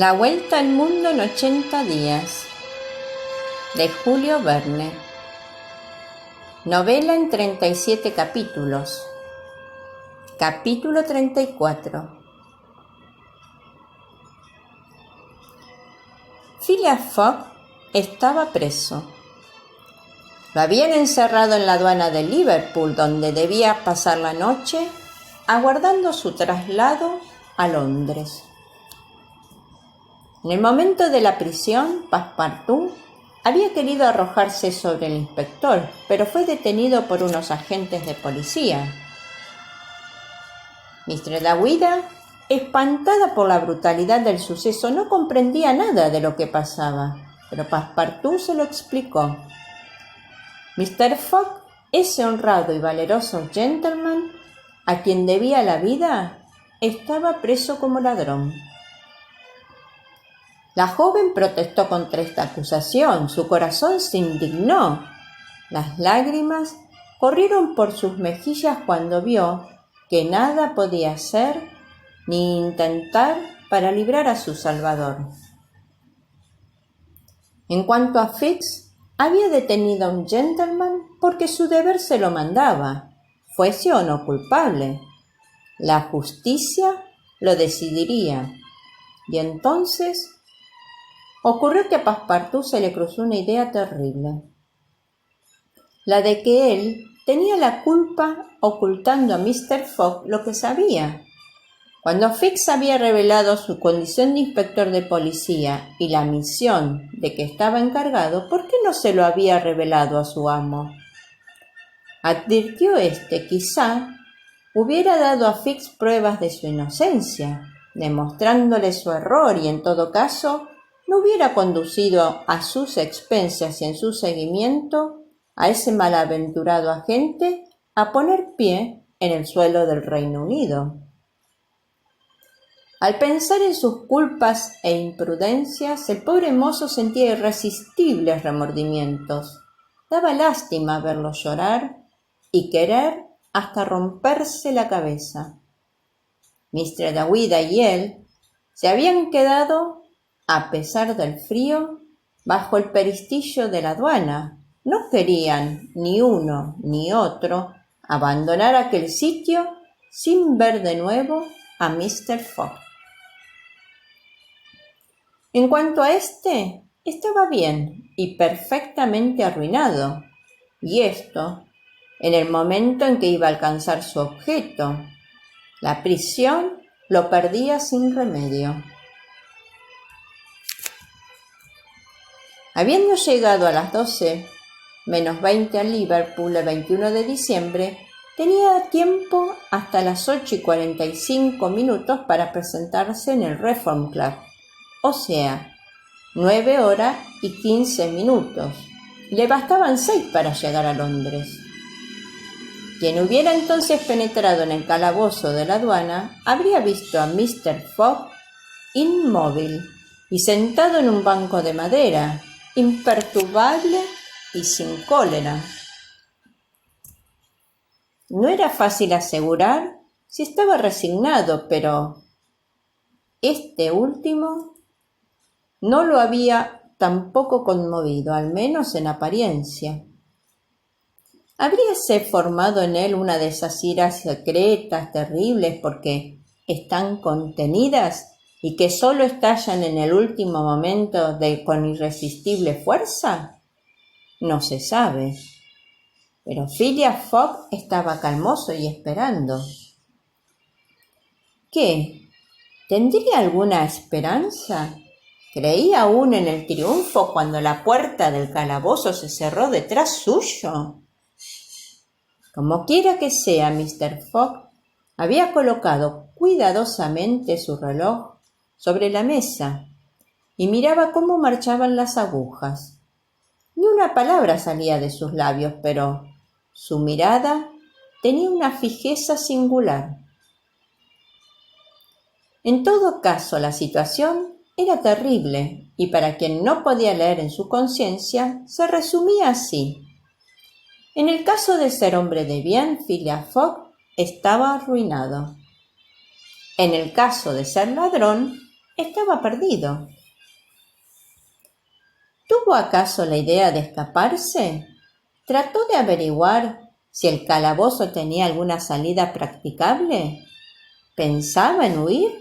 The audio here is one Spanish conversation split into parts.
La vuelta al mundo en 80 días, de Julio Verne. Novela en 37 capítulos. Capítulo 34. Phileas Fogg estaba preso. Lo habían encerrado en la aduana de Liverpool, donde debía pasar la noche aguardando su traslado a Londres. En el momento de la prisión, Passepartout había querido arrojarse sobre el inspector, pero fue detenido por unos agentes de policía. Mistress Aouida, espantada por la brutalidad del suceso, no comprendía nada de lo que pasaba, pero Passepartout se lo explicó. Mr. Fogg, ese honrado y valeroso gentleman, a quien debía la vida, estaba preso como ladrón. La joven protestó contra esta acusación. Su corazón se indignó. Las lágrimas corrieron por sus mejillas cuando vio que nada podía hacer ni intentar para librar a su salvador. En cuanto a Fix, había detenido a un gentleman porque su deber se lo mandaba, fuese o no culpable. La justicia lo decidiría. Y entonces ocurrió que a Passepartout se le cruzó una idea terrible, la de que él tenía la culpa ocultando a Mr. Fogg lo que sabía. Cuando Fix había revelado su condición de inspector de policía y la misión de que estaba encargado, ¿por qué no se lo había revelado a su amo? Advirtió quizá hubiera dado a Fix pruebas de su inocencia, demostrándole su error y en todo caso no hubiera conducido a sus expensas y en su seguimiento a ese malaventurado agente a poner pie en el suelo del Reino Unido. Al pensar en sus culpas e imprudencias, el pobre mozo sentía irresistibles remordimientos. Daba lástima verlo llorar y querer hasta romperse la cabeza. Mistress Aouida y él se habían quedado, a pesar del frío, bajo el peristillo de la aduana. No querían ni uno ni otro abandonar aquel sitio sin ver de nuevo a Mr. Fogg. En cuanto a estaba bien y perfectamente arruinado, y esto en el momento en que iba a alcanzar su objeto. La prisión lo perdía sin remedio. Habiendo llegado a las 12:20 a Liverpool el 21 de diciembre, tenía tiempo hasta las 8:45 para presentarse en el Reform Club, o sea, 9 horas y 15 minutos. Le bastaban 6 para llegar a Londres. Quien hubiera entonces penetrado en el calabozo de la aduana habría visto a Mr. Fogg inmóvil y sentado en un banco de madera, imperturbable y sin cólera. No era fácil asegurar si estaba resignado, pero este último no lo había tampoco conmovido, al menos en apariencia. ¿Habríase formado en él una de esas iras secretas, terribles, porque están contenidas y que solo estallan en el último momento con irresistible fuerza? No se sabe. Pero Phileas Fogg estaba calmoso y esperando. ¿Qué? ¿Tendría alguna esperanza? ¿Creía aún en el triunfo cuando la puerta del calabozo se cerró detrás suyo? Como quiera que sea, Mr. Fogg había colocado cuidadosamente su reloj sobre la mesa y miraba cómo marchaban las agujas. Ni una palabra salía de sus labios, pero su mirada tenía una fijeza singular. En todo caso, la situación era terrible y para quien no podía leer en su conciencia, se resumía así. En el caso de ser hombre de bien, Phileas Fogg estaba arruinado. En el caso de ser ladrón, estaba perdido. ¿Tuvo acaso la idea de escaparse? ¿Trató de averiguar si el calabozo tenía alguna salida practicable? ¿Pensaba en huir?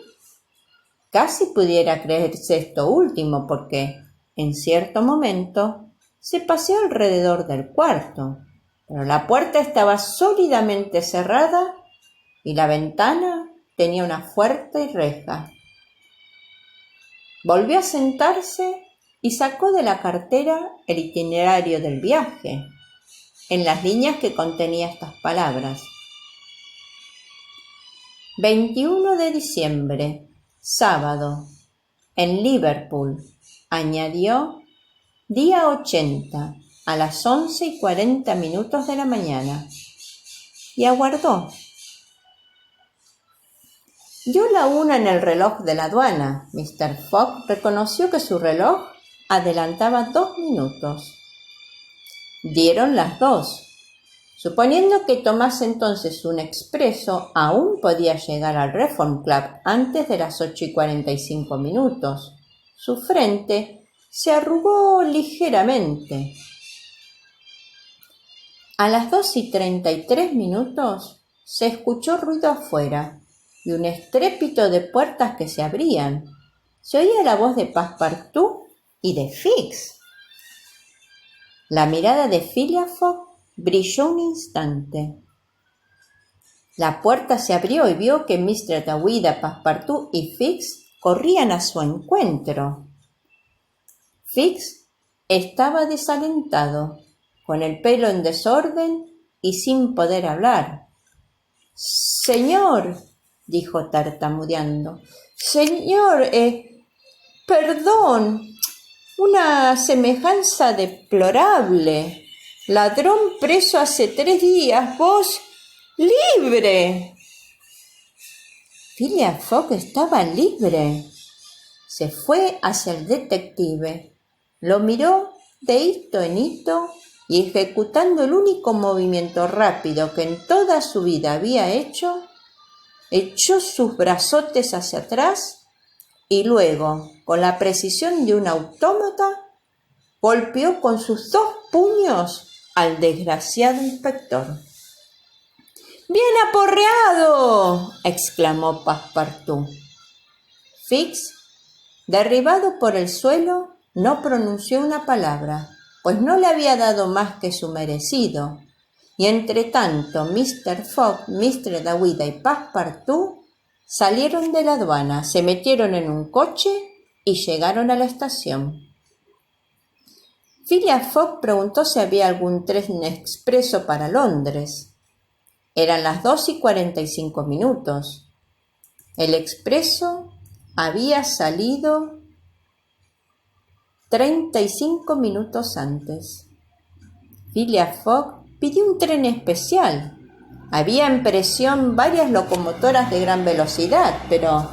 Casi pudiera creerse esto último porque, en cierto momento, se paseó alrededor del cuarto, pero la puerta estaba sólidamente cerrada y la ventana tenía una fuerte reja. Volvió a sentarse y sacó de la cartera el itinerario del viaje, en las líneas que contenía estas palabras. 21 de diciembre, sábado, en Liverpool, añadió, día 80, a las 11:40 de la mañana, y aguardó. Dio la 1 en el reloj de la aduana. Mr. Fogg reconoció que su reloj adelantaba 2 minutos. Dieron las 2. Suponiendo que tomase entonces un expreso, aún podía llegar al Reform Club antes de las 8:45. Su frente se arrugó ligeramente. A las 2:33 se escuchó ruido afuera y un estrépito de puertas que se abrían. Se oía la voz de Passepartout y de Fix. La mirada de Phileas Fogg brilló un instante. La puerta se abrió y vio que Mr. Dawida, Passepartout y Fix corrían a su encuentro. Fix estaba desalentado, con el pelo en desorden y sin poder hablar. «Señor», dijo tartamudeando, «señor, perdón, una semejanza deplorable. Ladrón preso hace 3 días, vos libre». Phileas Fogg estaba libre. Se fue hacia el detective, lo miró de hito en hito y ejecutando el único movimiento rápido que en toda su vida había hecho, echó sus brazotes hacia atrás y luego, con la precisión de un autómata, golpeó con sus 2 puños al desgraciado inspector. «¡Bien aporreado!», exclamó Passepartout. Fix, derribado por el suelo, no pronunció una palabra, pues no le había dado más que su merecido, y entretanto Mr. Fogg, Mr. Dawida y Passepartout salieron de la aduana, se metieron en un coche y llegaron a la estación. Phileas Fogg preguntó si había algún tren expreso para Londres. Eran las 2:45. El expreso había salido 35 minutos antes. Phileas Fogg pidió un tren especial. Había en presión varias locomotoras de gran velocidad, pero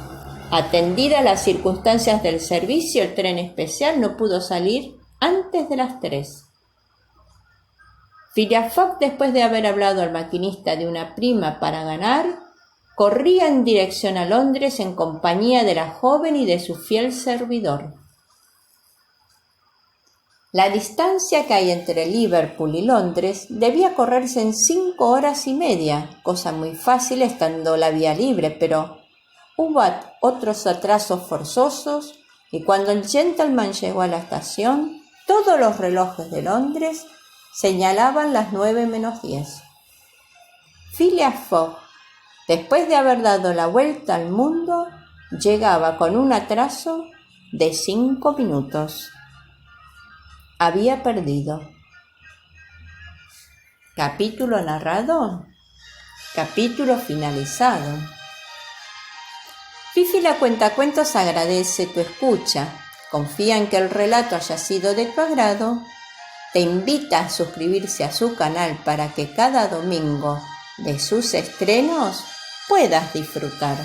atendidas las circunstancias del servicio, el tren especial no pudo salir antes de las 3. Phileas Fogg, después de haber hablado al maquinista de una prima para ganar, corría en dirección a Londres en compañía de la joven y de su fiel servidor. La distancia que hay entre Liverpool y Londres debía correrse en 5 horas y media, cosa muy fácil estando la vía libre, pero hubo otros atrasos forzosos y cuando el gentleman llegó a la estación, todos los relojes de Londres señalaban las 9:10. Phileas Fogg, después de haber dado la vuelta al mundo, llegaba con un atraso de 5 minutos. Había perdido. Capítulo narrado, capítulo finalizado. Fifi la Cuentacuentos agradece tu escucha, confía en que el relato haya sido de tu agrado, te invita a suscribirse a su canal para que cada domingo de sus estrenos puedas disfrutar.